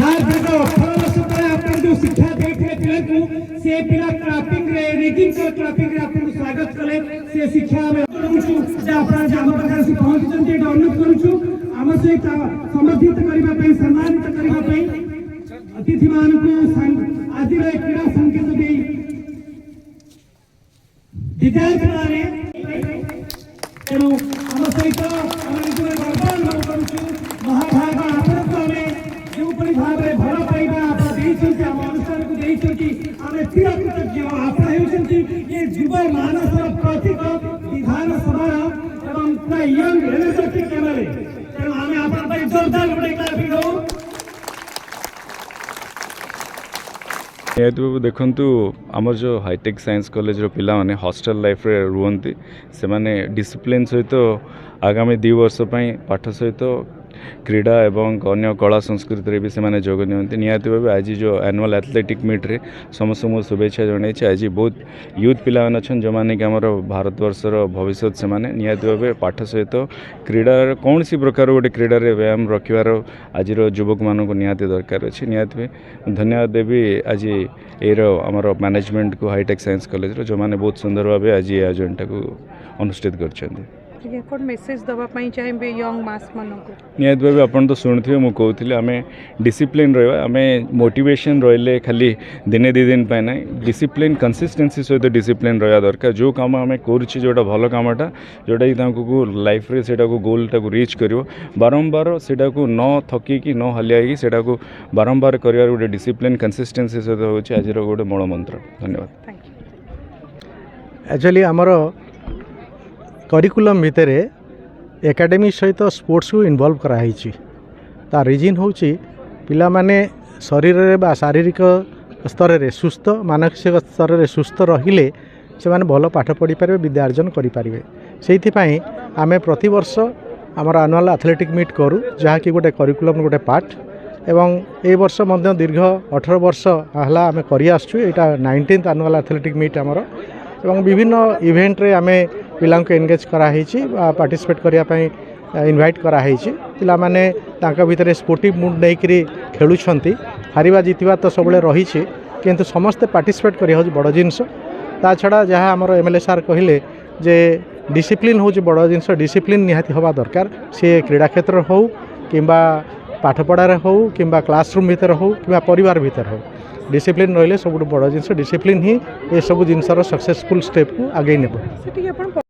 सार दीर्घ 18 वर्ष पर आपन जो शिक्षा देते पिला को से पिला क्लापिंग रे रीडिंग कर क्लापिंग रे आपन स्वागत कले से शिक्षा में करूछु जे आपन जे हम प्रकार से पहुंच जंते अनुरोध करूछु हम से समर्थित करबा पे सम्मानित करबा पे अतिथि मान को आज रे क्रीड़ा संकेत दे विद्यार्थी माने तेणु हम सहित गर्व करूछु महाभाग आपन को जो भाव में भल पाइबा आम अनुष्ठान को आम चिर कृतज्ञ आप ये युव मानस प्रतीक विधानसभा एवं पूरा यंग एनर्जेटिक एमएलए तेणु आम आप जोरदार गोटे क्लापिंग हो निहत देखु आमर जो हाईटेक साइंस कॉलेज पिला माने हॉस्टल लाइफ रे रुहंती से माने डिसिप्लिन सहित आगामी 2 वर्ष पाठ सहित क्रीड़ा एवं अन्य कला संस्कृति रे भी से माने जोग नियंती निहत भाव आज जो एनुअल एथलेटिक मीट रे समस्त मु शुभेच्छा जणाई आज बहुत यूथ पिला अच्छा जो मैंने कि आमर भारतवर्षर भविष्य से माने निहत भाव पाठ सहित क्रीड़ा कौन सी प्रकार गोटे क्रीड़ा व्यायाम रखार आज युवक मान निहत दरकार अच्छे निहत धन्यवाद देवी आज आमर मैनेजमेंट को हाईटेक साइंस कॉलेज जो मैंने बहुत सुंदर भाव आज आयोजनटा को अनुष्ठित कर मेसेज दवाई चाहिए यंग मास मानक निहत भाव आपन तो शुणुवे मुझे कहती आम डिसिप्लिन रहा आम मोटिवेशन रही खाली दिने 2 दिन ना डिसिप्लिन कंसिस्टेंसी सहित डिसिप्लिन रहा दरकार जो काम आम करुचे जोटा भल कमटा जोटा कि लाइफ रे सेटा को गोलटा को रीच कर बारंबार सेटा को न थकी न हलिया सेटा को बारंबार कर गोटे डिसिप्लिन कंसिस्टेंसी सहित होची आज गोटे मूल मंत्र। धन्यवाद। एक्चुअली आमर करिकुलम भितर एकेडमी सहित स्पोर्ट्स को इन्वॉल्व कराई ता रिजन हूँ पिला माने शरीर रे बा शारीरिक स्तर रे सुस्थ मानसिक स्तर रे सुस्थ रहिले से माने भल पाठ पढ़ी पारे विद्यार्जन करें से आम प्रति वर्ष आमर एनुअल एथलेटिक मीट करूँ जहाँकि गोटे करिकुलम गोटे पार्ट एवं ए वर्ष मध्य दीर्घ 18 वर्ष है आम कर 19th एनुअल एथलेटिक मीट आमर एवं विभिन्न इवेंट रे आमे पिलांक एंगेज कराई पार्टिसिपेट करने इनवाइट कराई पिला माने तांका भितर स्पोर्टिव मूड नहीं खेलुछंती हारिबा जितवा तो सब रही किंतु समस्ते पार्टिसिपेट करिया बड़ जिनस ता छड़ा जहाँ आमर एमएलए सार कहले जे डिसिप्लिन हूँ बड़ जिनस डिसिप्लिन निहाती हवा दरकार सी क्रीड़ा क्षेत्र हो किंबा पाठपढ़ार हो किंबा क्लासरूम भितर हो कि परिवार भितर हो डिसिप्लिन रहिले सब बड़ जिनस डिसिप्लिन ही ये सब जिनसर सक्सेसफुल स्टेप को आगे नेब।